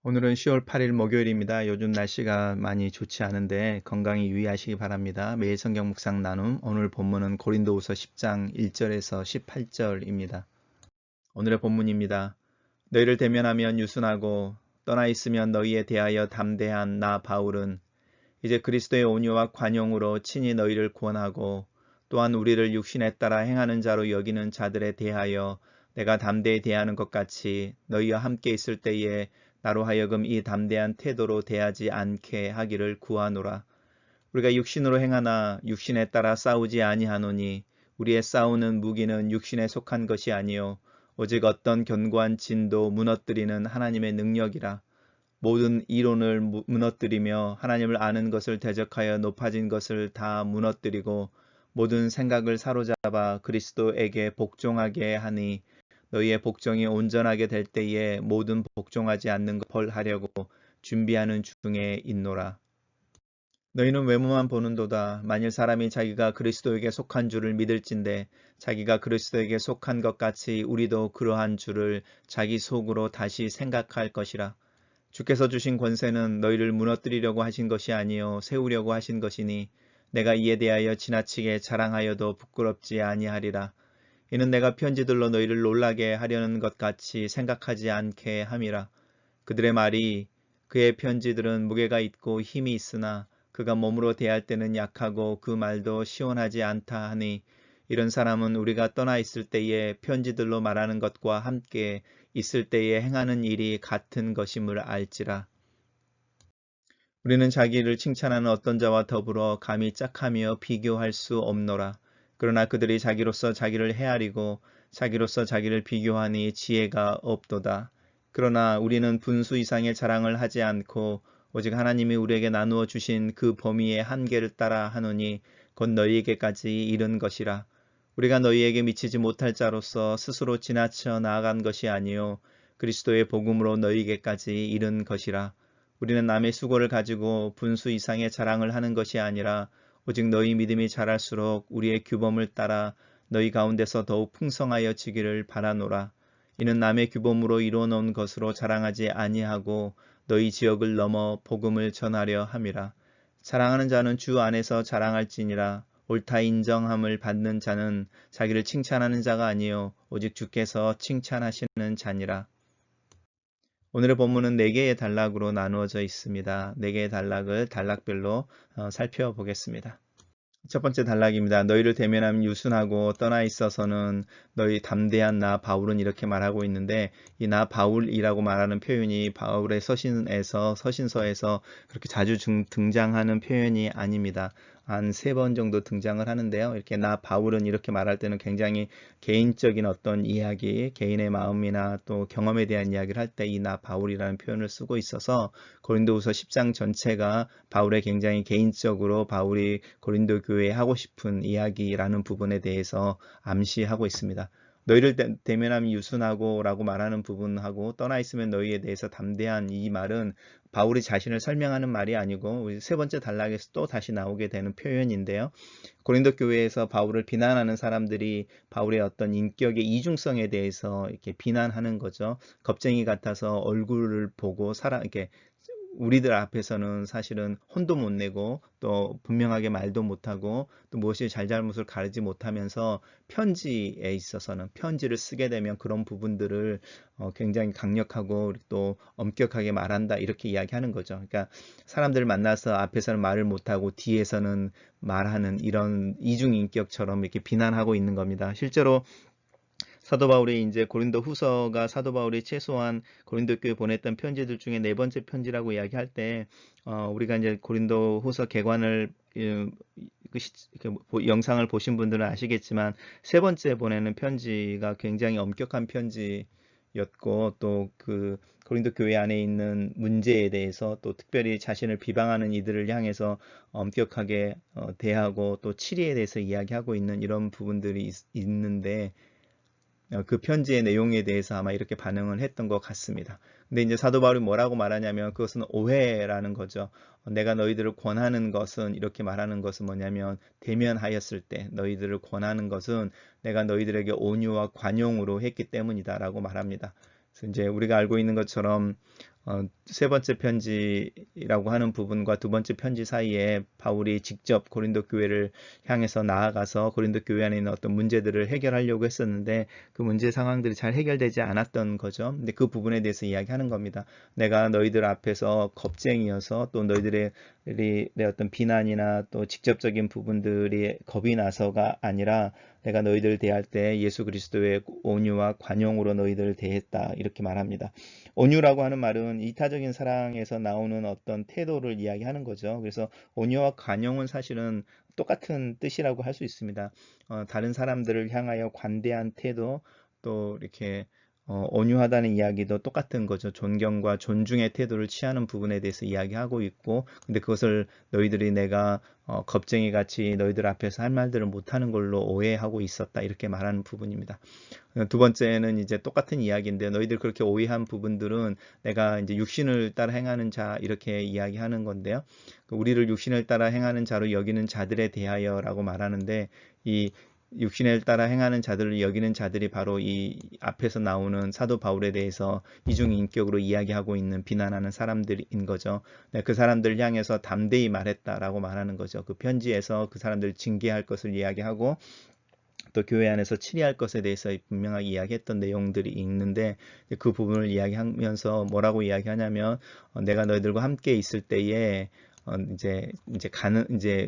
오늘은 10월 8일 목요일입니다. 요즘 날씨가 많이 좋지 않은데 건강히 유의하시기 바랍니다. 매일 성경 묵상 나눔. 오늘 본문은 고린도후서 10장 1절에서 18절입니다. 오늘의 본문입니다. 너희를 대면하면 유순하고 떠나 있으면 너희에 대하여 담대한 나 바울은 이제 그리스도의 온유와 관용으로 친히 너희를 구원하고 또한 우리를 육신에 따라 행하는 자로 여기는 자들에 대하여 내가 담대히 대하는 것 같이 너희와 함께 있을 때에 나로 하여금 이 담대한 태도로 대하지 않게 하기를 구하노라. 우리가 육신으로 행하나 육신에 따라 싸우지 아니하노니 우리의 싸우는 무기는 육신에 속한 것이 아니요 오직 어떤 견고한 진도 무너뜨리는 하나님의 능력이라. 모든 이론을 무너뜨리며 하나님을 아는 것을 대적하여 높아진 것을 다 무너뜨리고 모든 생각을 사로잡아 그리스도에게 복종하게 하니 너희의 복종이 온전하게 될 때에 모든 복종하지 않는 것을 하려고 준비하는 중에 있노라. 너희는 외모만 보는도다. 만일 사람이 자기가 그리스도에게 속한 줄을 믿을진대 자기가 그리스도에게 속한 것 같이 우리도 그러한 줄을 자기 속으로 다시 생각할 것이라. 주께서 주신 권세는 너희를 무너뜨리려고 하신 것이 아니요 세우려고 하신 것이니 내가 이에 대하여 지나치게 자랑하여도 부끄럽지 아니하리라. 이는 내가 편지들로 너희를 놀라게 하려는 것 같이 생각하지 않게 함이라. 그들의 말이 그의 편지들은 무게가 있고 힘이 있으나 그가 몸으로 대할 때는 약하고 그 말도 시원하지 않다 하니 이런 사람은 우리가 떠나 있을 때에 편지들로 말하는 것과 함께 있을 때에 행하는 일이 같은 것임을 알지라. 우리는 자기를 칭찬하는 어떤 자와 더불어 감히 짝하며 비교할 수 없노라. 그러나 그들이 자기로서 자기를 헤아리고 자기로서 자기를 비교하니 지혜가 없도다. 그러나 우리는 분수 이상의 자랑을 하지 않고 오직 하나님이 우리에게 나누어 주신 그 범위의 한계를 따라 하노니 곧 너희에게까지 이른 것이라. 우리가 너희에게 미치지 못할 자로서 스스로 지나쳐 나아간 것이 아니요 그리스도의 복음으로 너희에게까지 이른 것이라. 우리는 남의 수고를 가지고 분수 이상의 자랑을 하는 것이 아니라 오직 너희 믿음이 자랄수록 우리의 규범을 따라 너희 가운데서 더욱 풍성하여지기를 바라노라. 이는 남의 규범으로 이루어 놓은 것으로 자랑하지 아니하고 너희 지역을 넘어 복음을 전하려 함이라. 자랑하는 자는 주 안에서 자랑할지니라. 옳다 인정함을 받는 자는 자기를 칭찬하는 자가 아니요 오직 주께서 칭찬하시는 자니라. 오늘의 본문은 4개의 단락으로 나누어져 있습니다. 4개의 단락을 단락별로 살펴보겠습니다. 첫 번째 단락입니다. 너희를 대면하면 유순하고 떠나 있어서는 너희 담대한 나 바울은 이렇게 말하고 있는데 이 나 바울이라고 말하는 표현이 바울의 서신서에서 그렇게 자주 등장하는 표현이 아닙니다. 한 3번 정도 등장을 하는데요. 이렇게 나 바울은 이렇게 말할 때는 굉장히 개인적인 어떤 이야기, 개인의 마음이나 또 경험에 대한 이야기를 할 때 이 나 바울이라는 표현을 쓰고 있어서 고린도후서 10장 전체가 바울의 굉장히 개인적으로 바울이 고린도 교회에 하고 싶은 이야기라는 부분에 대해서 암시하고 있습니다. 너희를 대면하면 유순하고 라고 말하는 부분하고 떠나 있으면 너희에 대해서 담대한 이 말은 바울이 자신을 설명하는 말이 아니고 세 번째 단락에서 또 다시 나오게 되는 표현인데요. 고린도 교회에서 바울을 비난하는 사람들이 바울의 어떤 인격의 이중성에 대해서 이렇게 비난하는 거죠. 겁쟁이 같아서 얼굴을 보고 이렇게 우리들 앞에서는 사실은 혼도 못 내고 또 분명하게 말도 못하고 또 무엇이 잘잘못을 가르지 못하면서 편지에 있어서는 편지를 쓰게 되면 그런 부분들을 굉장히 강력하고 또 엄격하게 말한다 이렇게 이야기하는 거죠. 그러니까 사람들 만나서 앞에서는 말을 못하고 뒤에서는 말하는 이런 이중인격처럼 이렇게 비난하고 있는 겁니다. 실제로 사도 바울이 이제 고린도 후서가 사도 바울이 최소한 고린도 교회 보냈던 편지들 중에 4번째 편지라고 이야기할 때, 우리가 이제 고린도 후서 개관을, 영상을 보신 분들은 아시겠지만, 3번째 보내는 편지가 굉장히 엄격한 편지였고, 또 그 고린도 교회 안에 있는 문제에 대해서 또 특별히 자신을 비방하는 이들을 향해서 엄격하게 대하고 또 치리에 대해서 이야기하고 있는 이런 부분들이 있는데, 그 편지의 내용에 대해서 아마 이렇게 반응을 했던 것 같습니다. 근데 이제 사도 바울이 뭐라고 말하냐면 그것은 오해라는 거죠. 내가 너희들을 권하는 것은 이렇게 말하는 것은 뭐냐면 대면하였을 때 너희들을 권하는 것은 내가 너희들에게 온유와 관용으로 했기 때문이다라고 말합니다. 그래서 이제 우리가 알고 있는 것처럼 세 번째 편지라고 하는 부분과 두 번째 편지 사이에 바울이 직접 고린도 교회를 향해서 나아가서 고린도 교회 안에 있는 어떤 문제들을 해결하려고 했었는데 그 문제 상황들이 잘 해결되지 않았던 거죠. 근데 그 부분에 대해서 이야기하는 겁니다. 내가 너희들 앞에서 겁쟁이여서 또 너희들의 내 어떤 비난이나 또 직접적인 부분들이 겁이 나서가 아니라 내가 너희들 대할 때 예수 그리스도의 온유와 관용으로 너희들을 대했다 이렇게 말합니다. 온유라고 하는 말은 이타적인 사랑에서 나오는 어떤 태도를 이야기하는 거죠. 그래서 온유와 관용은 사실은 똑같은 뜻이라고 할 수 있습니다. 다른 사람들을 향하여 관대한 태도 또 이렇게 온유하다는 이야기도 똑같은 거죠. 존경과 존중의 태도를 취하는 부분에 대해서 이야기하고 있고, 근데 그것을 너희들이 내가 겁쟁이 같이 너희들 앞에서 할 말들을 못하는 걸로 오해하고 있었다 이렇게 말하는 부분입니다. 두 번째는 이제 똑같은 이야기인데 너희들 그렇게 오해한 부분들은 내가 이제 육신을 따라 행하는 자 이렇게 이야기하는 건데요. 우리를 육신을 따라 행하는 자로 여기는 자들에 대하여라고 말하는데 이 육신을 따라 행하는 자들을 여기는 자들이 바로 이 앞에서 나오는 사도 바울에 대해서 이중인격으로 이야기하고 있는 비난하는 사람들인 거죠. 그 사람들을 향해서 담대히 말했다라고 말하는 거죠. 그 편지에서 그 사람들 징계할 것을 이야기하고 또 교회 안에서 치리할 것에 대해서 분명하게 이야기했던 내용들이 있는데 그 부분을 이야기하면서 뭐라고 이야기하냐면 내가 너희들과 함께 있을 때에 이제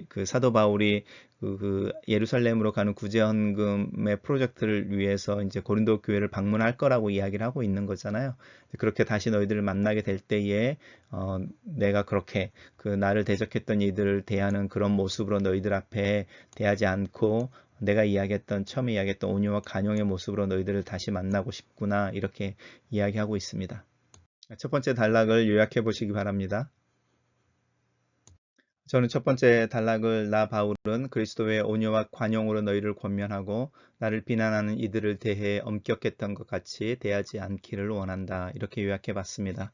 그 사도 바울이 그 예루살렘으로 가는 구제헌금의 프로젝트를 위해서 이제 고린도 교회를 방문할 거라고 이야기를 하고 있는 거잖아요. 그렇게 다시 너희들을 만나게 될 때에 내가 그렇게 그 나를 대적했던 이들을 대하는 그런 모습으로 너희들 앞에 대하지 않고 내가 처음에 이야기했던 온유와 관용의 모습으로 너희들을 다시 만나고 싶구나 이렇게 이야기하고 있습니다. 첫 번째 단락을 요약해 보시기 바랍니다. 저는 첫 번째 단락을 나 바울은 그리스도의 온유와 관용으로 너희를 권면하고 나를 비난하는 이들을 대해 엄격했던 것 같이 대하지 않기를 원한다. 이렇게 요약해 봤습니다.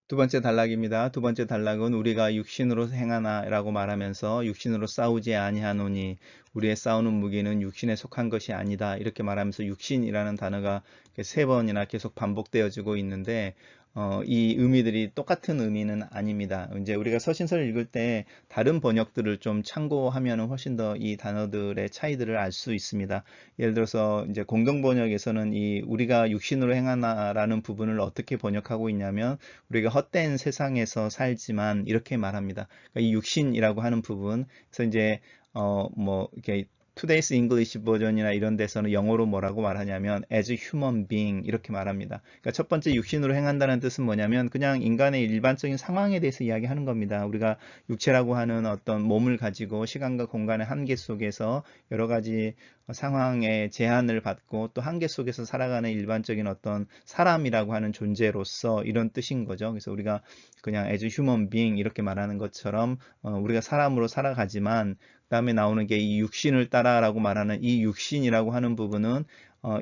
두 번째 단락입니다. 두 번째 단락은 우리가 육신으로 행하나라고 말하면서 육신으로 싸우지 아니하노니 우리의 싸우는 무기는 육신에 속한 것이 아니다. 이렇게 말하면서 육신이라는 단어가 세 번이나 계속 반복되어지고 있는데 이 의미들이 똑같은 의미는 아닙니다. 이제 우리가 서신서를 읽을 때 다른 번역들을 좀 참고하면 훨씬 더 이 단어들의 차이들을 알 수 있습니다. 예를 들어서 이제 공동 번역에서는 이 우리가 육신으로 행하나라는 부분을 어떻게 번역하고 있냐면 우리가 헛된 세상에서 살지만 이렇게 말합니다. 그러니까 이 육신이라고 하는 부분, 그래서 이제 이렇게 Today's English 버전이나 이런 데서는 영어로 뭐라고 말하냐면 as human being 이렇게 말합니다. 그러니까 첫 번째 육신으로 행한다는 뜻은 뭐냐면 그냥 인간의 일반적인 상황에 대해서 이야기하는 겁니다. 우리가 육체라고 하는 어떤 몸을 가지고 시간과 공간의 한계 속에서 여러 가지 상황에 제한을 받고 또 한계 속에서 살아가는 일반적인 어떤 사람이라고 하는 존재로서 이런 뜻인 거죠. 그래서 우리가 그냥 as human being 이렇게 말하는 것처럼 우리가 사람으로 살아가지만 그 다음에 나오는 게 이 육신을 따라라고 말하는 이 육신이라고 하는 부분은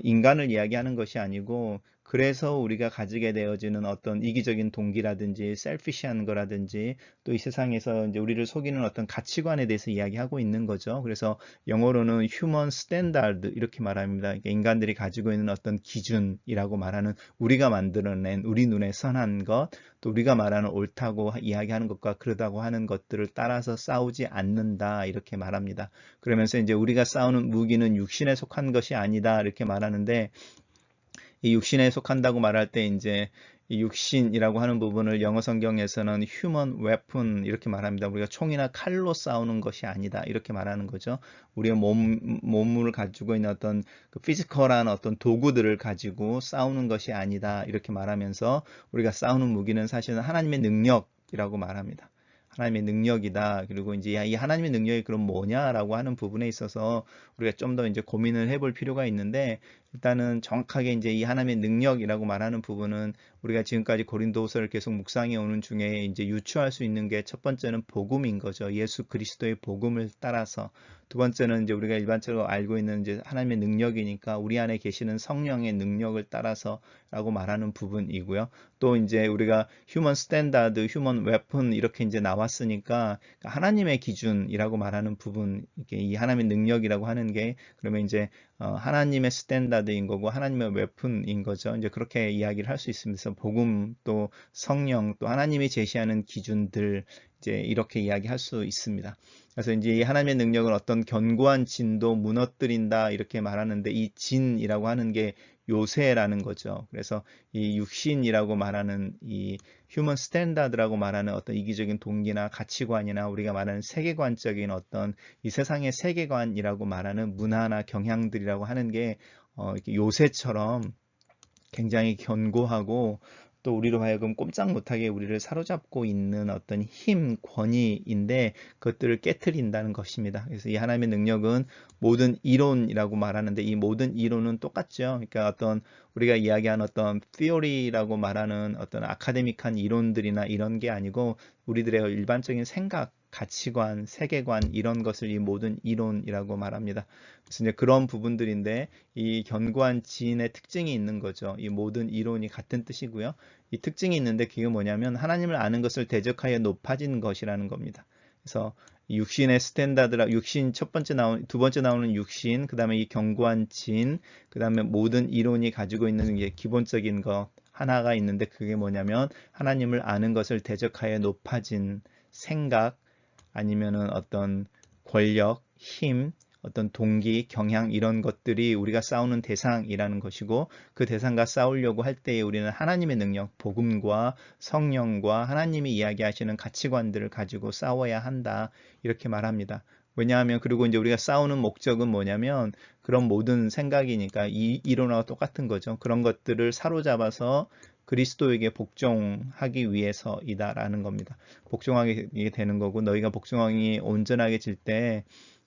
인간을 이야기하는 것이 아니고 그래서 우리가 가지게 되어지는 어떤 이기적인 동기라든지 셀피시한 거라든지 또 이 세상에서 이제 우리를 속이는 어떤 가치관에 대해서 이야기하고 있는 거죠. 그래서 영어로는 human standard 이렇게 말합니다. 그러니까 인간들이 가지고 있는 어떤 기준이라고 말하는 우리가 만들어낸 우리 눈에 선한 것, 또 우리가 말하는 옳다고 이야기하는 것과 그러다고 하는 것들을 따라서 싸우지 않는다 이렇게 말합니다. 그러면서 이제 우리가 싸우는 무기는 육신에 속한 것이 아니다 이렇게 말하는데 이 육신에 속한다고 말할 때 이제 이 육신이라고 하는 부분을 영어 성경에서는 human weapon 이렇게 말합니다. 우리가 총이나 칼로 싸우는 것이 아니다 이렇게 말하는 거죠. 우리의 몸을 가지고 있는 어떤 그 피지컬한 어떤 도구들을 가지고 싸우는 것이 아니다 이렇게 말하면서 우리가 싸우는 무기는 사실은 하나님의 능력이라고 말합니다. 하나님의 능력이다. 그리고 이제 이 하나님의 능력이 그럼 뭐냐라고 하는 부분에 있어서 우리가 좀 더 이제 고민을 해볼 필요가 있는데 일단은 정확하게 이제 이 하나님의 능력이라고 말하는 부분은 우리가 지금까지 고린도후서를 계속 묵상해 오는 중에 이제 유추할 수 있는 게 첫 번째는 복음인 거죠. 예수 그리스도의 복음을 따라서 두 번째는 이제 우리가 일반적으로 알고 있는 이제 하나님의 능력이니까 우리 안에 계시는 성령의 능력을 따라서라고 말하는 부분이고요. 또 이제 우리가 휴먼 스탠다드, 휴먼 웨폰 이렇게 이제 나왔으니까 하나님의 기준이라고 말하는 부분, 이게 이 하나님의 능력이라고 하는 게 그러면 이제 하나님의 스탠다드인 거고 하나님의 웨폰인 거죠. 이제 그렇게 이야기를 할 수 있습니다. 그래서 복음 또 성령 또 하나님이 제시하는 기준들 이제 이렇게 이야기할 수 있습니다. 그래서 이제 이 하나님의 능력은 어떤 견고한 진도 무너뜨린다 이렇게 말하는데 이 진이라고 하는 게 요새라는 거죠. 그래서 이 육신이라고 말하는 이 휴먼 스탠다드라고 말하는 어떤 이기적인 동기나 가치관이나 우리가 말하는 세계관적인 어떤 이 세상의 세계관이라고 말하는 문화나 경향들이라고 하는 게 이렇게 요새처럼 굉장히 견고하고 또 우리로 하여금 꼼짝 못하게 우리를 사로잡고 있는 어떤 힘, 권위인데 그것들을 깨트린다는 것입니다. 그래서 이 하나님의 능력은 모든 이론이라고 말하는데 이 모든 이론은 똑같죠. 그러니까 어떤 우리가 이야기한 어떤 theory라고 말하는 어떤 아카데믹한 이론들이나 이런 게 아니고 우리들의 일반적인 생각, 가치관, 세계관 이런 것을 이 모든 이론이라고 말합니다. 그래서 이제 그런 부분들인데 이 견고한 지인의 특징이 있는 거죠. 이 모든 이론이 같은 뜻이고요. 이 특징이 있는데 그게 뭐냐면 하나님을 아는 것을 대적하여 높아진 것이라는 겁니다. 그래서 육신의 스탠다드라 육신 두 번째 나오는 육신, 그다음에 이 견고한 진, 그다음에 모든 이론이 가지고 있는 게 기본적인 것 하나가 있는데 그게 뭐냐면 하나님을 아는 것을 대적하여 높아진 생각 아니면은 어떤 권력, 힘, 어떤 동기, 경향 이런 것들이 우리가 싸우는 대상이라는 것이고 그 대상과 싸우려고 할 때에 우리는 하나님의 능력, 복음과 성령과 하나님이 이야기하시는 가치관들을 가지고 싸워야 한다 이렇게 말합니다. 왜냐하면 그리고 이제 우리가 싸우는 목적은 뭐냐면 그런 모든 생각이니까 이 이론하고 똑같은 거죠. 그런 것들을 사로잡아서 그리스도에게 복종하기 위해서이다라는 겁니다. 복종하게 되는 거고 너희가 복종하기 온전하게 질 때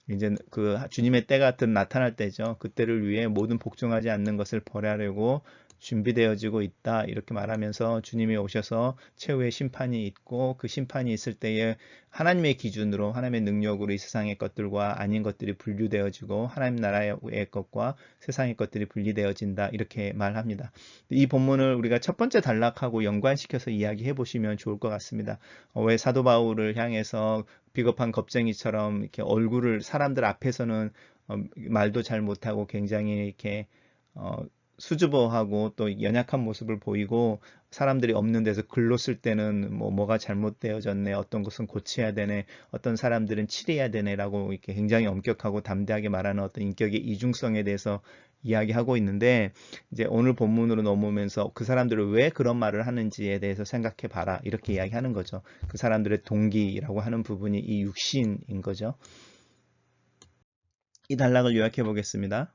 이제 그 주님의 때가 나타날 때죠. 그때를 위해 모든 복종하지 않는 것을 벌하려고 준비되어지고 있다. 이렇게 말하면서 주님이 오셔서 최후의 심판이 있고 그 심판이 있을 때에 하나님의 기준으로 하나님의 능력으로 이 세상의 것들과 아닌 것들이 분류되어지고 하나님 나라의 것과 세상의 것들이 분리되어진다. 이렇게 말합니다. 이 본문을 우리가 첫 번째 단락하고 연관시켜서 이야기해 보시면 좋을 것 같습니다. 왜 사도 바울을 향해서 비겁한 겁쟁이처럼 이렇게 얼굴을 사람들 앞에서는 말도 잘 못하고 굉장히 이렇게 수줍어하고 또 연약한 모습을 보이고 사람들이 없는 데서 글로 쓸 때는 뭐가 잘못되어졌네, 어떤 것은 고쳐야 되네, 어떤 사람들은 치료해야 되네라고 이렇게 굉장히 엄격하고 담대하게 말하는 어떤 인격의 이중성에 대해서 이야기하고 있는데 이제 오늘 본문으로 넘어오면서 그 사람들을 왜 그런 말을 하는지에 대해서 생각해 봐라 이렇게 이야기하는 거죠. 그 사람들의 동기라고 하는 부분이 이 육신인 거죠. 이 단락을 요약해 보겠습니다.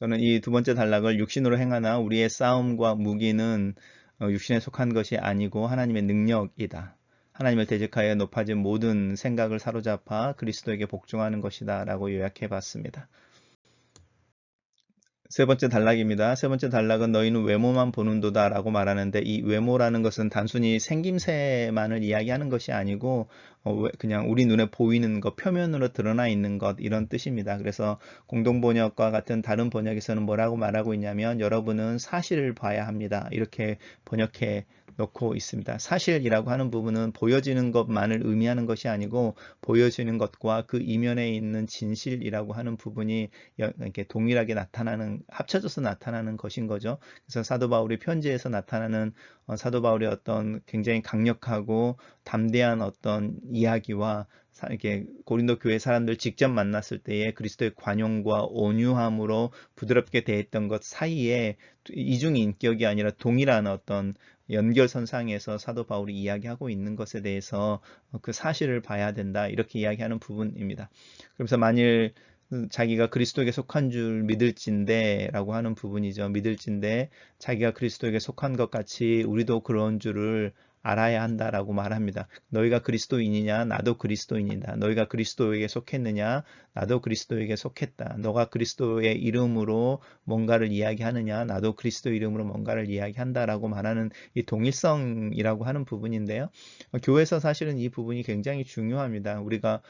저는 이 두 번째 단락을 육신으로 행하나 우리의 싸움과 무기는 육신에 속한 것이 아니고 하나님의 능력이다. 하나님을 대적하여 높아진 모든 생각을 사로잡아 그리스도에게 복종하는 것이다 라고 요약해 봤습니다. 세 번째 단락입니다. 세 번째 단락은 너희는 외모만 보는도다 라고 말하는데 이 외모라는 것은 단순히 생김새만을 이야기하는 것이 아니고 그냥 우리 눈에 보이는 것, 표면으로 드러나 있는 것 이런 뜻입니다. 그래서 공동번역과 같은 다른 번역에서는 뭐라고 말하고 있냐면 여러분은 사실을 봐야 합니다. 이렇게 번역해 놓고 있습니다. 사실이라고 하는 부분은 보여지는 것만을 의미하는 것이 아니고 보여지는 것과 그 이면에 있는 진실이라고 하는 부분이 이렇게 동일하게 합쳐져서 나타나는 것인 거죠. 그래서 사도 바울이 편지에서 나타나는 사도 바울의 어떤 굉장히 강력하고 담대한 어떤 이야기와 이렇게 고린도 교회 사람들 직접 만났을 때에 그리스도의 관용과 온유함으로 부드럽게 대했던 것 사이에 이중인격이 아니라 동일한 어떤 연결선상에서 사도 바울이 이야기하고 있는 것에 대해서 그 사실을 봐야 된다 이렇게 이야기하는 부분입니다. 그래서 만일 자기가 그리스도에게 속한 줄 믿을진데 라고 하는 부분이죠. 믿을진데 자기가 그리스도에게 속한 것 같이 우리도 그런 줄을 알아야 한다라고 말합니다. 너희가 그리스도인이냐? 나도 그리스도인이다. 너희가 그리스도에게 속했느냐? 나도 그리스도에게 속했다. 너가 그리스도의 이름으로 뭔가를 이야기하느냐? 나도 그리스도 이름으로 뭔가를 이야기한다라고 말하는 이 동일성이라고 하는 부분인데요. 교회에서 사실은 이 부분이 굉장히 중요합니다. 우리가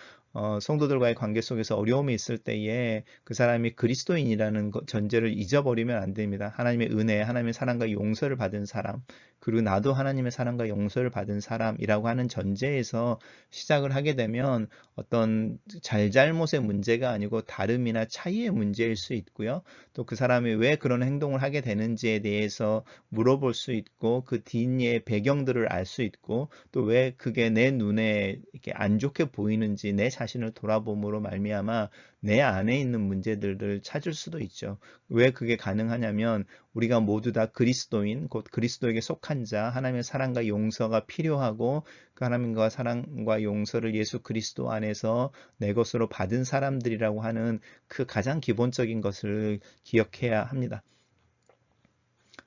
성도들과의 관계 속에서 어려움이 있을 때에 그 사람이 그리스도인이라는 전제를 잊어버리면 안 됩니다. 하나님의 은혜, 하나님의 사랑과 용서를 받은 사람, 그리고 나도 하나님의 사랑과 용서를 받은 사람이라고 하는 전제에서 시작을 하게 되면 어떤 잘잘못의 문제가 아니고 다름이나 차이의 문제일 수 있고요. 또 그 사람이 왜 그런 행동을 하게 되는지에 대해서 물어볼 수 있고 그 뒤의 배경들을 알 수 있고 또 왜 그게 내 눈에 이렇게 안 좋게 보이는지 내 자신을 돌아봄으로 말미암아 내 안에 있는 문제들을 찾을 수도 있죠. 왜 그게 가능하냐면 우리가 모두 다 그리스도인, 곧 그리스도에게 속한 자, 하나님의 사랑과 용서가 필요하고 그 하나님과 사랑과 용서를 예수 그리스도 안에서 내 것으로 받은 사람들이라고 하는 그 가장 기본적인 것을 기억해야 합니다.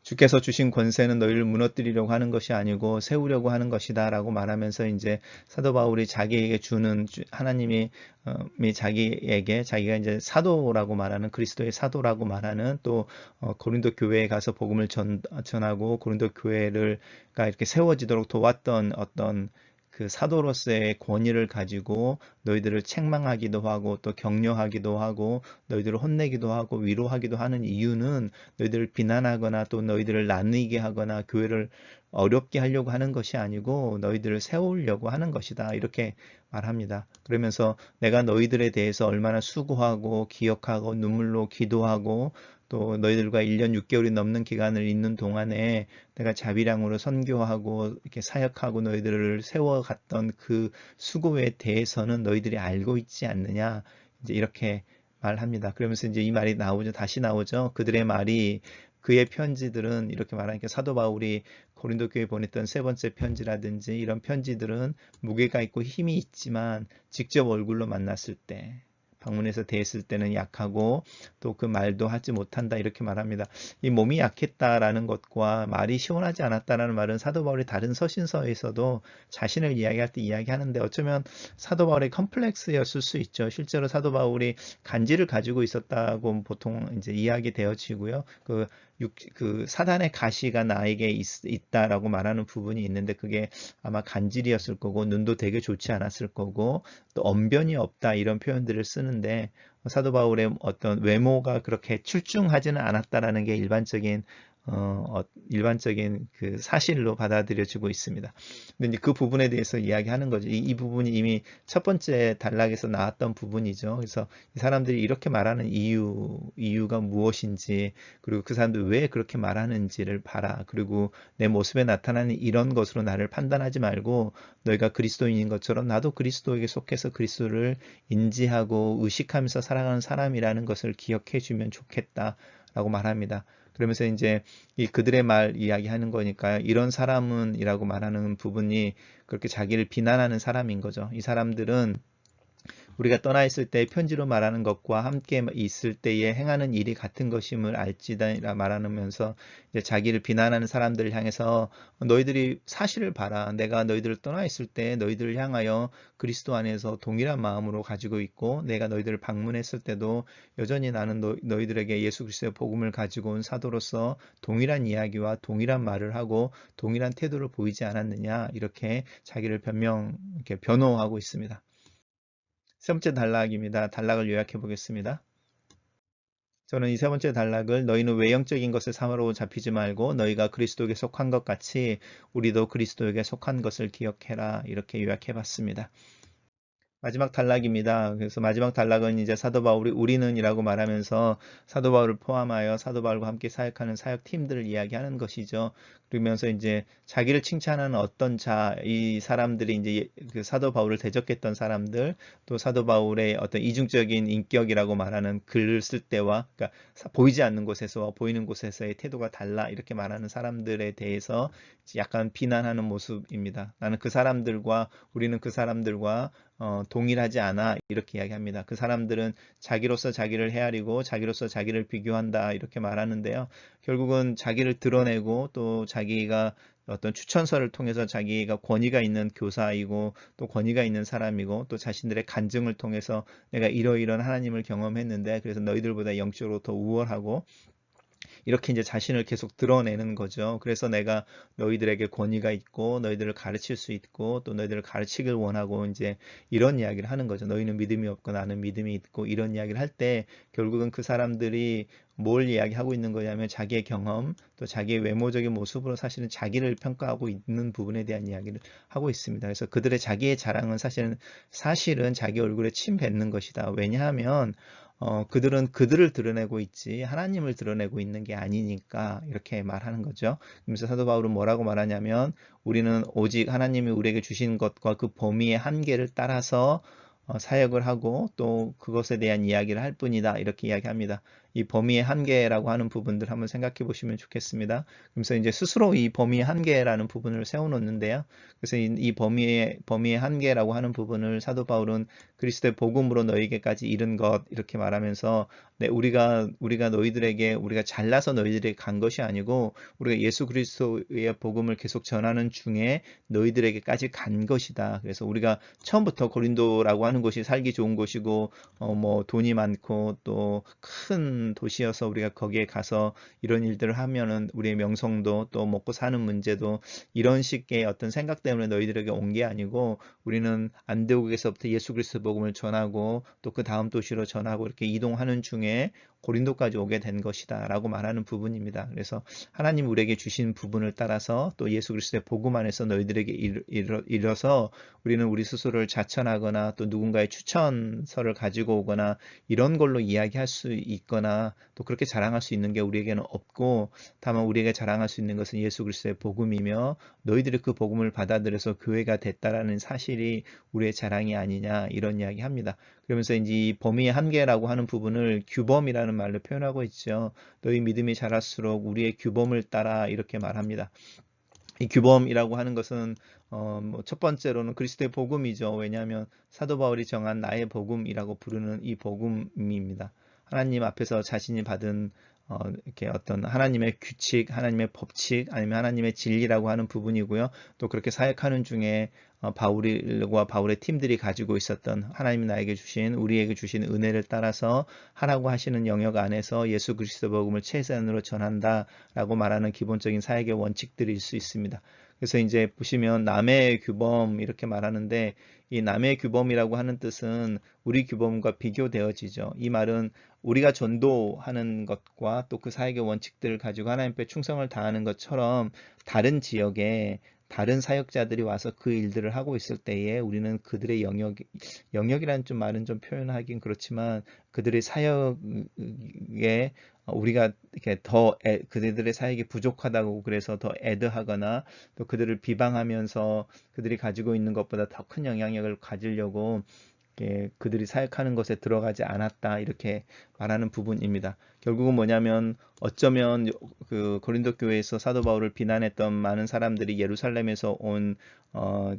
주께서 주신 권세는 너희를 무너뜨리려고 하는 것이 아니고 세우려고 하는 것이다 라고 말하면서 이제 사도 바울이 자기에게 주는 하나님이 자기에게 자기가 이제 사도라고 말하는 그리스도의 사도라고 말하는 또 고린도 교회에 가서 복음을 전하고 고린도 교회가 이렇게 세워지도록 도왔던 어떤 그 사도로서의 권위를 가지고 너희들을 책망하기도 하고 또 격려하기도 하고 너희들을 혼내기도 하고 위로하기도 하는 이유는 너희들을 비난하거나 또 너희들을 나뉘게 하거나 교회를 어렵게 하려고 하는 것이 아니고 너희들을 세우려고 하는 것이다. 이렇게 말합니다. 그러면서 내가 너희들에 대해서 얼마나 수고하고 기억하고 눈물로 기도하고 또 너희들과 1년 6개월이 넘는 기간을 있는 동안에 내가 자비량으로 선교하고 이렇게 사역하고 너희들을 세워갔던 그 수고에 대해서는 너희들이 알고 있지 않느냐. 이제 이렇게 말합니다. 그러면서 이제 이 말이 나오죠. 다시 나오죠. 그들의 말이 그의 편지들은 이렇게 말하니까 사도 바울이 고린도 교회에 보냈던 세 번째 편지라든지 이런 편지들은 무게가 있고 힘이 있지만 직접 얼굴로 만났을 때 방문해서 대했을 때는 약하고 또 그 말도 하지 못한다 이렇게 말합니다. 이 몸이 약했다라는 것과 말이 시원하지 않았다라는 말은 사도 바울이 다른 서신서에서도 자신을 이야기할 때 이야기하는데 어쩌면 사도 바울의 컴플렉스였을 수 있죠. 실제로 사도 바울이 간지를 가지고 있었다고 보통 이제 이야기되어지고요. 그 사단의 가시가 나에게 있다라고 말하는 부분이 있는데 그게 아마 간질이었을 거고 눈도 되게 좋지 않았을 거고 또 언변이 없다 이런 표현들을 쓰는데 사도 바울의 어떤 외모가 그렇게 출중하지는 않았다라는 게 일반적인 그 사실로 받아들여지고 있습니다. 근데 이제 그 부분에 대해서 이야기하는 거죠. 이 부분이 이미 첫 번째 단락에서 나왔던 부분이죠. 그래서 이 사람들이 이렇게 말하는 이유가 무엇인지, 그리고 그 사람들 왜 그렇게 말하는지를 봐라. 그리고 내 모습에 나타나는 이런 것으로 나를 판단하지 말고 너희가 그리스도인인 것처럼 나도 그리스도에게 속해서 그리스도를 인지하고 의식하면서 살아가는 사람이라는 것을 기억해 주면 좋겠다라고 말합니다. 그러면서 이제 이 그들의 말 이야기하는 거니까 이런 사람은이라고 말하는 부분이 그렇게 자기를 비난하는 사람인 거죠. 이 사람들은 우리가 떠나 있을 때 편지로 말하는 것과 함께 있을 때에 행하는 일이 같은 것임을 알지다 말하면서 이제 자기를 비난하는 사람들을 향해서 너희들이 사실을 봐라. 내가 너희들을 떠나 있을 때 너희들을 향하여 그리스도 안에서 동일한 마음으로 가지고 있고 내가 너희들을 방문했을 때도 여전히 나는 너희들에게 예수 그리스도의 복음을 가지고 온 사도로서 동일한 이야기와 동일한 말을 하고 동일한 태도를 보이지 않았느냐 이렇게 자기를 이렇게 변호하고 있습니다. 세 번째 단락입니다. 단락을 요약해 보겠습니다. 저는 이 세 번째 단락을 너희는 외형적인 것을 삼으로 잡히지 말고 너희가 그리스도에게 속한 것 같이 우리도 그리스도에게 속한 것을 기억해라 이렇게 요약해 봤습니다. 마지막 단락입니다. 그래서 마지막 단락은 이제 사도 바울이 우리는이라고 말하면서 사도 바울을 포함하여 사도 바울과 함께 사역하는 사역팀들을 이야기하는 것이죠. 그러면서 이제 자기를 칭찬하는 어떤 이 사람들이 이제 그 사도 바울을 대적했던 사람들, 또 사도 바울의 어떤 이중적인 인격이라고 말하는 글을 쓸 때와, 그러니까 보이지 않는 곳에서와 보이는 곳에서의 태도가 달라 이렇게 말하는 사람들에 대해서 약간 비난하는 모습입니다. 우리는 그 사람들과 동일하지 않아 이렇게 이야기합니다. 그 사람들은 자기로서 자기를 헤아리고 자기로서 자기를 비교한다 이렇게 말하는데요. 결국은 자기를 드러내고 또 자기가 어떤 추천서를 통해서 자기가 권위가 있는 교사이고 또 권위가 있는 사람이고 또 자신들의 간증을 통해서 내가 이러이러한 하나님을 경험했는데 그래서 너희들보다 영적으로 더 우월하고 이렇게 이제 자신을 계속 드러내는 거죠. 그래서 내가 너희들에게 권위가 있고 너희들을 가르칠 수 있고 또 너희들을 가르치길 원하고 이제 이런 이야기를 하는 거죠. 너희는 믿음이 없고 나는 믿음이 있고 이런 이야기를 할 때 결국은 그 사람들이 뭘 이야기하고 있는 거냐면 자기의 경험 또 자기의 외모적인 모습으로 사실은 자기를 평가하고 있는 부분에 대한 이야기를 하고 있습니다. 그래서 그들의 자기의 자랑은 사실은 자기 얼굴에 침 뱉는 것이다. 왜냐하면 그들은 그들을 드러내고 있지 하나님을 드러내고 있는 게 아니니까 이렇게 말하는 거죠. 그래서 사도 바울은 뭐라고 말하냐면 우리는 오직 하나님이 우리에게 주신 것과 그 범위의 한계를 따라서 사역을 하고 또 그것에 대한 이야기를 할 뿐이다. 이렇게 이야기합니다. 이 범위의 한계라고 하는 부분들 한번 생각해 보시면 좋겠습니다. 그래서 이제 스스로 이 범위의 한계라는 부분을 세워놓는데요. 그래서 이 범위의 한계라고 하는 부분을 사도 바울은 그리스도의 복음으로 너희에게까지 이른 것 이렇게 말하면서 네, 우리가 너희들에게 우리가 잘나서 너희들에게 간 것이 아니고 우리가 예수 그리스도의 복음을 계속 전하는 중에 너희들에게까지 간 것이다. 그래서 우리가 처음부터 고린도라고 하는 곳이 살기 좋은 곳이고 뭐 돈이 많고 또 큰 도시여서 우리가 거기에 가서 이런 일들을 하면은 우리의 명성도 또 먹고 사는 문제도 이런 식의 어떤 생각 때문에 너희들에게 온 게 아니고 우리는 안디옥에서부터 예수 그리스도 복음을 전하고 또 그 다음 도시로 전하고 이렇게 이동하는 중에 고린도까지 오게 된 것이다 라고 말하는 부분입니다. 그래서 하나님 우리에게 주신 부분을 따라서 또 예수 그리스도의 복음 안에서 너희들에게 이뤄서 우리는 우리 스스로를 자천하거나 또 누군가의 추천서를 가지고 오거나 이런 걸로 이야기할 수 있거나 또 그렇게 자랑할 수 있는 게 우리에게는 없고 다만 우리에게 자랑할 수 있는 것은 예수 그리스도의 복음이며 너희들이 그 복음을 받아들여서 교회가 됐다라는 사실이 우리의 자랑이 아니냐 이런 이야기 합니다. 그러면서 이제 이 범위의 한계라고 하는 부분을 규범이라는 말로 표현하고 있죠. 너희 믿음이 자랄수록 우리의 규범을 따라 이렇게 말합니다. 이 규범이라고 하는 것은 뭐 첫 번째로는 그리스도의 복음이죠. 왜냐하면 사도 바울이 정한 나의 복음이라고 부르는 이 복음입니다. 하나님 앞에서 자신이 받은 이렇게 어떤 하나님의 규칙, 하나님의 법칙, 아니면 하나님의 진리라고 하는 부분이고요. 또 그렇게 사역하는 중에 바울과 바울의 팀들이 가지고 있었던 하나님이 나에게 주신 우리에게 주신 은혜를 따라서 하라고 하시는 영역 안에서 예수 그리스도 복음을 최선으로 전한다라고 말하는 기본적인 사역의 원칙들일 수 있습니다. 그래서 이제 보시면 남의 규범 이렇게 말하는데 이 남의 규범이라고 하는 뜻은 우리 규범과 비교되어지죠. 이 말은 우리가 전도하는 것과 또 그 사역의 원칙들을 가지고 하나님 앞에 충성을 다하는 것처럼 다른 지역에 다른 사역자들이 와서 그 일들을 하고 있을 때에 우리는 그들의 영역이라는 좀 말은 좀 표현하긴 그렇지만 그들의 사역에 우리가 이렇게 그들의 사역이 부족하다고 그래서 더 애드하거나 또 그들을 비방하면서 그들이 가지고 있는 것보다 더 큰 영향력을 가지려고 그들이 사역하는 것에 들어가지 않았다 이렇게 말하는 부분입니다. 결국은 뭐냐면 어쩌면 그 고린도 교회에서 사도 바울을 비난했던 많은 사람들이 예루살렘에서 온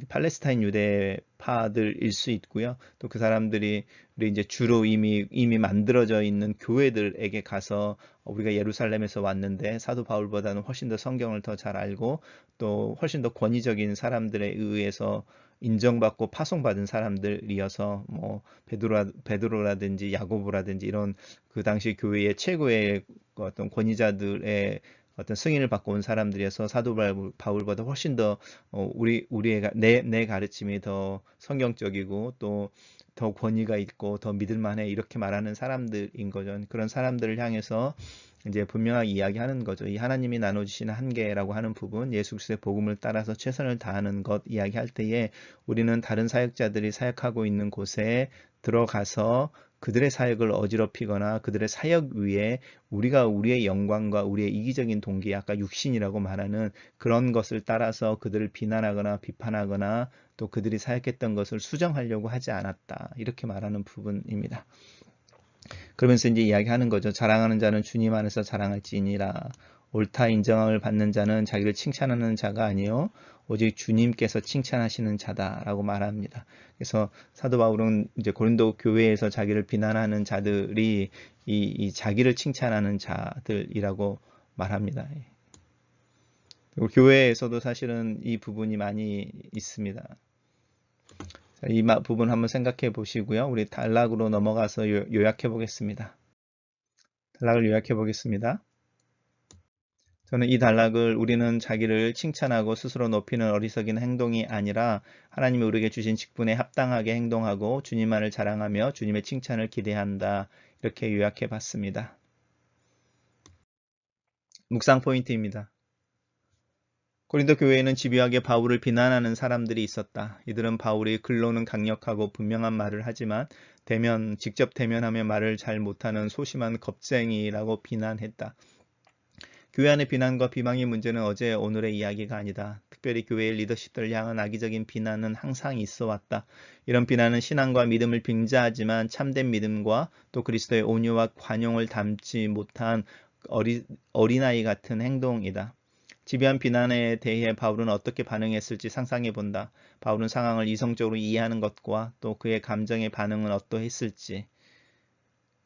팔레스타인 유대파들일 수 있고요. 또 그 사람들이 우리 이제 주로 이미 만들어져 있는 교회들에게 가서 우리가 예루살렘에서 왔는데 사도 바울보다는 훨씬 더 성경을 더 잘 알고 또 훨씬 더 권위적인 사람들에 의해서 인정받고 파송받은 사람들이어서 뭐 베드로라든지 야고보라든지 이런 그 당시 교회의 최고의 어떤 권위자들의 어떤 승인을 받고 온 사람들이어서 사도 바울보다 훨씬 더 우리의 내 가르침이 더 성경적이고 또 더 권위가 있고 더 믿을만해 이렇게 말하는 사람들인 거죠. 그런 사람들을 향해서 이제 분명하게 이야기하는 거죠. 이 하나님이 나눠주신 한계라고 하는 부분, 예수 그리스도의 복음을 따라서 최선을 다하는 것 이야기할 때에 우리는 다른 사역자들이 사역하고 있는 곳에 들어가서 그들의 사역을 어지럽히거나 그들의 사역 위에 우리가 우리의 영광과 우리의 이기적인 동기, 아까 육신이라고 말하는 그런 것을 따라서 그들을 비난하거나 비판하거나 또 그들이 사역했던 것을 수정하려고 하지 않았다. 이렇게 말하는 부분입니다. 그러면서 이제 이야기하는 거죠. 자랑하는 자는 주님 안에서 자랑할지니라. 옳다 인정함을 받는 자는 자기를 칭찬하는 자가 아니요 오직 주님께서 칭찬하시는 자다라고 말합니다. 그래서 사도 바울은 이제 고린도 교회에서 자기를 비난하는 자들이 이 자기를 칭찬하는 자들이라고 말합니다. 그리고 교회에서도 사실은 이 부분이 많이 있습니다. 이 부분 한번 생각해 보시고요. 우리 단락으로 넘어가서 요약해 보겠습니다. 단락을 요약해 보겠습니다. 저는 이 단락을 우리는 자기를 칭찬하고 스스로 높이는 어리석인 행동이 아니라 하나님이 우리에게 주신 직분에 합당하게 행동하고 주님만을 자랑하며 주님의 칭찬을 기대한다. 이렇게 요약해 봤습니다. 묵상 포인트입니다. 고린도 교회에는 집요하게 바울을 비난하는 사람들이 있었다. 이들은 바울이 글로는 강력하고 분명한 말을 하지만 직접 대면하며 말을 잘 못하는 소심한 겁쟁이라고 비난했다. 교회 안의 비난과 비방의 문제는 어제 오늘의 이야기가 아니다. 특별히 교회의 리더십들을 향한 악의적인 비난은 항상 있어 왔다. 이런 비난은 신앙과 믿음을 빙자하지만 참된 믿음과 또 그리스도의 온유와 관용을 담지 못한 어린아이 같은 행동이다. 집요한 비난에 대해 바울은 어떻게 반응했을지 상상해 본다. 바울은 상황을 이성적으로 이해하는 것과 또 그의 감정의 반응은 어떠했을지.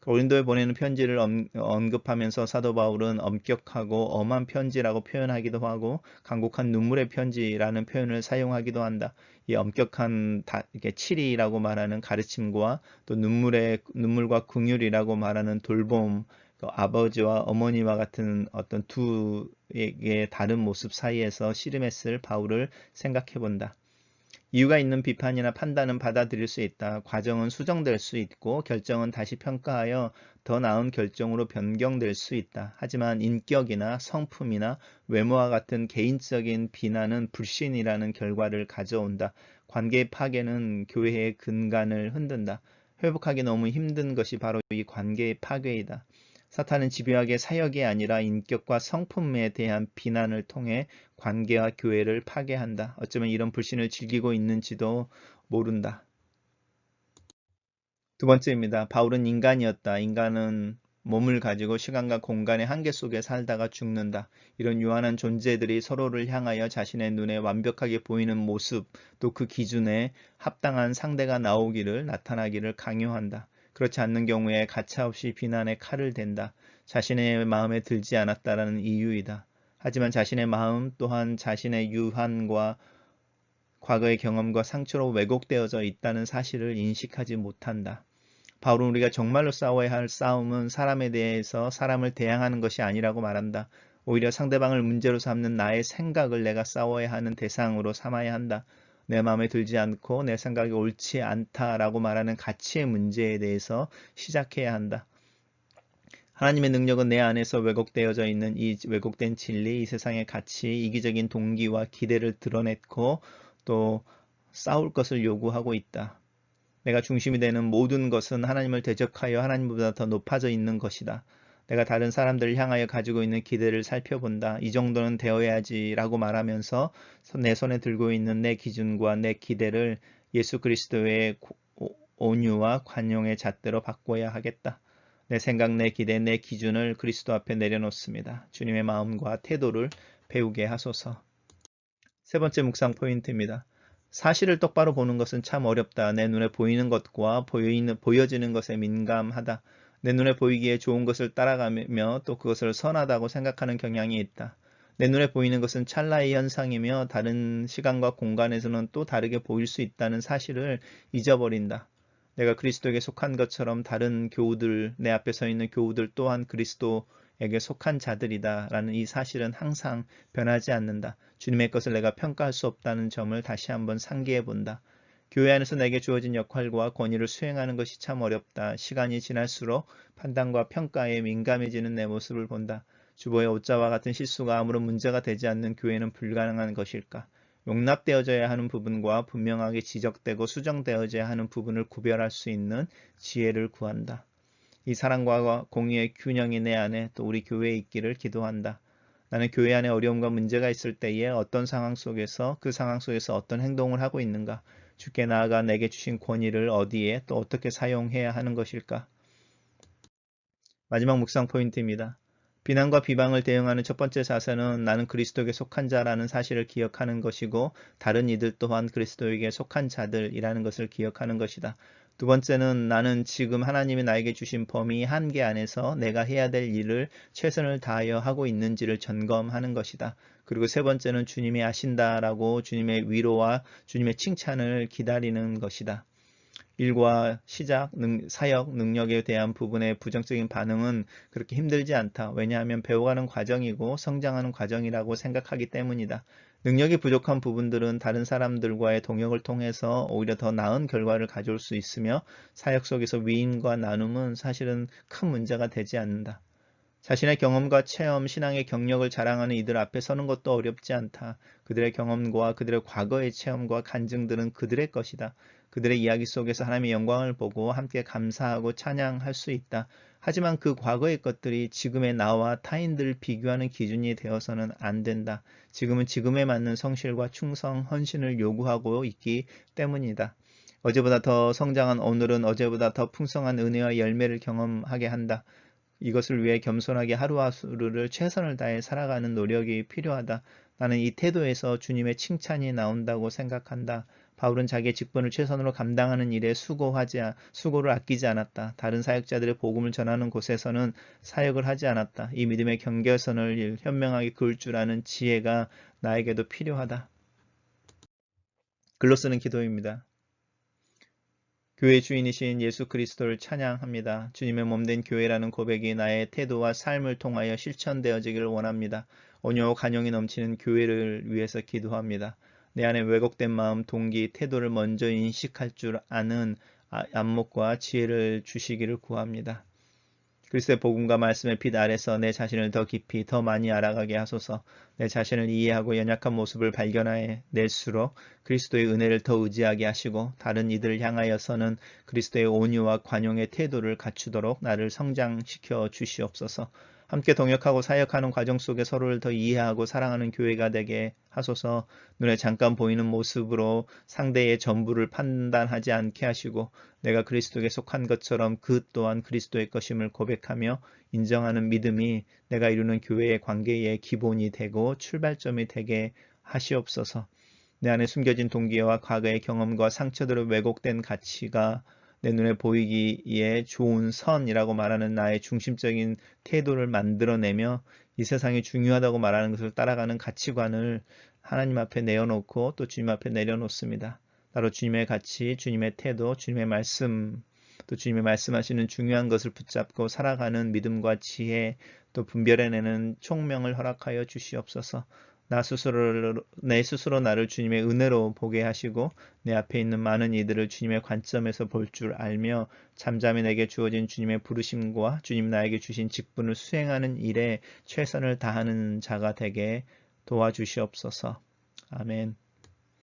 고린도에 보내는 편지를 언급하면서 사도 바울은 엄격하고 엄한 편지라고 표현하기도 하고 간곡한 눈물의 편지라는 표현을 사용하기도 한다. 이 엄격한 이렇게 치리라고 말하는 가르침과 또 눈물과 긍휼이라고 말하는 돌봄, 아버지와 어머니와 같은 어떤 두에게 다른 모습 사이에서 씨름했을 바울을 생각해 본다. 이유가 있는 비판이나 판단은 받아들일 수 있다. 과정은 수정될 수 있고 결정은 다시 평가하여 더 나은 결정으로 변경될 수 있다. 하지만 인격이나 성품이나 외모와 같은 개인적인 비난은 불신이라는 결과를 가져온다. 관계의 파괴는 교회의 근간을 흔든다. 회복하기 너무 힘든 것이 바로 이 관계의 파괴이다. 사탄은 집요하게 사역이 아니라 인격과 성품에 대한 비난을 통해 관계와 교회를 파괴한다. 어쩌면 이런 불신을 즐기고 있는지도 모른다. 두 번째입니다. 바울은 인간이었다. 인간은 몸을 가지고 시간과 공간의 한계 속에 살다가 죽는다. 이런 유한한 존재들이 서로를 향하여 자신의 눈에 완벽하게 보이는 모습, 또 그 기준에 합당한 상대가 나타나기를 강요한다. 그렇지 않는 경우에 가차없이 비난의 칼을 댄다. 자신의 마음에 들지 않았다라는 이유이다. 하지만 자신의 마음 또한 자신의 유한과 과거의 경험과 상처로 왜곡되어져 있다는 사실을 인식하지 못한다. 바울은 우리가 정말로 싸워야 할 싸움은 사람에 대해서 사람을 대항하는 것이 아니라고 말한다. 오히려 상대방을 문제로 삼는 나의 생각을 내가 싸워야 하는 대상으로 삼아야 한다. 내 마음에 들지 않고 내 생각이 옳지 않다라고 말하는 가치의 문제에 대해서 시작해야 한다. 하나님의 능력은 내 안에서 왜곡되어져 있는 이 왜곡된 진리, 이 세상의 가치, 이기적인 동기와 기대를 드러냈고 또 싸울 것을 요구하고 있다. 내가 중심이 되는 모든 것은 하나님을 대적하여 하나님보다 더 높아져 있는 것이다. 내가 다른 사람들을 향하여 가지고 있는 기대를 살펴본다. 이 정도는 되어야지 라고 말하면서 내 손에 들고 있는 내 기준과 내 기대를 예수 그리스도의 온유와 관용의 잣대로 바꿔야 하겠다. 내 생각, 내 기대, 내 기준을 그리스도 앞에 내려놓습니다. 주님의 마음과 태도를 배우게 하소서. 세 번째 묵상 포인트입니다. 사실을 똑바로 보는 것은 참 어렵다. 내 눈에 보이는 것과 보여지는 것에 민감하다. 내 눈에 보이기에 좋은 것을 따라가며 또 그것을 선하다고 생각하는 경향이 있다. 내 눈에 보이는 것은 찰나의 현상이며 다른 시간과 공간에서는 또 다르게 보일 수 있다는 사실을 잊어버린다. 내가 그리스도에게 속한 것처럼 다른 교우들, 내 앞에 서 있는 교우들 또한 그리스도에게 속한 자들이다 라는 이 사실은 항상 변하지 않는다. 주님의 것을 내가 평가할 수 없다는 점을 다시 한번 상기해 본다. 교회 안에서 내게 주어진 역할과 권위를 수행하는 것이 참 어렵다. 시간이 지날수록 판단과 평가에 민감해지는 내 모습을 본다. 주보의 옷자와 같은 실수가 아무런 문제가 되지 않는 교회는 불가능한 것일까? 용납되어져야 하는 부분과 분명하게 지적되고 수정되어져야 하는 부분을 구별할 수 있는 지혜를 구한다. 이 사랑과 공의의 균형이 내 안에 또 우리 교회에 있기를 기도한다. 나는 교회 안에 어려움과 문제가 있을 때에 어떤 상황 속에서 그 상황 속에서 어떤 행동을 하고 있는가? 주께 나아가 내게 주신 권위를 어디에 또 어떻게 사용해야 하는 것일까? 마지막 묵상 포인트입니다. 비난과 비방을 대응하는 첫 번째 자세는 나는 그리스도에게 속한 자라는 사실을 기억하는 것이고 다른 이들 또한 그리스도에게 속한 자들이라는 것을 기억하는 것이다. 두 번째는 나는 지금 하나님이 나에게 주신 범위 한계 안에서 내가 해야 될 일을 최선을 다하여 하고 있는지를 점검하는 것이다. 그리고 세 번째는 주님이 아신다라고 주님의 위로와 주님의 칭찬을 기다리는 것이다. 일과 시작, 사역, 능력에 대한 부분의 부정적인 반응은 그렇게 힘들지 않다. 왜냐하면 배워가는 과정이고 성장하는 과정이라고 생각하기 때문이다. 능력이 부족한 부분들은 다른 사람들과의 동역을 통해서 오히려 더 나은 결과를 가져올 수 있으며 사역 속에서 위임과 나눔은 사실은 큰 문제가 되지 않는다. 자신의 경험과 체험, 신앙의 경력을 자랑하는 이들 앞에 서는 것도 어렵지 않다. 그들의 경험과 그들의 과거의 체험과 간증들은 그들의 것이다. 그들의 이야기 속에서 하나님의 영광을 보고 함께 감사하고 찬양할 수 있다. 하지만 그 과거의 것들이 지금의 나와 타인들을 비교하는 기준이 되어서는 안 된다. 지금은 지금에 맞는 성실과 충성, 헌신을 요구하고 있기 때문이다. 어제보다 더 성장한 오늘은 어제보다 더 풍성한 은혜와 열매를 경험하게 한다. 이것을 위해 겸손하게 하루하루를 최선을 다해 살아가는 노력이 필요하다. 나는 이 태도에서 주님의 칭찬이 나온다고 생각한다. 바울은 자기의 직분을 최선으로 감당하는 일에 수고를 아끼지 않았다. 다른 사역자들의 복음을 전하는 곳에서는 사역을 하지 않았다. 이 믿음의 경계선을 현명하게 그을 줄 아는 지혜가 나에게도 필요하다. 글로 쓰는 기도입니다. 교회 주인이신 예수 그리스도를 찬양합니다. 주님의 몸된 교회라는 고백이 나의 태도와 삶을 통하여 실천되어지기를 원합니다. 온유와 간용이 넘치는 교회를 위해서 기도합니다. 내 안에 왜곡된 마음, 동기, 태도를 먼저 인식할 줄 아는 안목과 지혜를 주시기를 구합니다. 그리스도의 복음과 말씀의 빛 아래서 내 자신을 더 깊이 더 많이 알아가게 하소서. 내 자신을 이해하고 연약한 모습을 발견해낼수록 그리스도의 은혜를 더 의지하게 하시고 다른 이들을 향하여서는 그리스도의 온유와 관용의 태도를 갖추도록 나를 성장시켜 주시옵소서. 함께 동역하고 사역하는 과정 속에 서로를 더 이해하고 사랑하는 교회가 되게 하소서. 눈에 잠깐 보이는 모습으로 상대의 전부를 판단하지 않게 하시고 내가 그리스도에 속한 것처럼 그 또한 그리스도의 것임을 고백하며 인정하는 믿음이 내가 이루는 교회의 관계의 기본이 되고 출발점이 되게 하시옵소서. 내 안에 숨겨진 동기와 과거의 경험과 상처들로 왜곡된 가치가 내 눈에 보이기에 좋은 선이라고 말하는 나의 중심적인 태도를 만들어내며 이 세상이 중요하다고 말하는 것을 따라가는 가치관을 하나님 앞에 내어놓고 또 주님 앞에 내려놓습니다. 바로 주님의 가치, 주님의 태도, 주님의 말씀, 또 주님의 말씀하시는 중요한 것을 붙잡고 살아가는 믿음과 지혜, 또 분별해내는 총명을 허락하여 주시옵소서. 내 스스로 나를 주님의 은혜로 보게 하시고 내 앞에 있는 많은 이들을 주님의 관점에서 볼 줄 알며 잠잠히 내게 주어진 주님의 부르심과 주님 나에게 주신 직분을 수행하는 일에 최선을 다하는 자가 되게 도와주시옵소서. 아멘.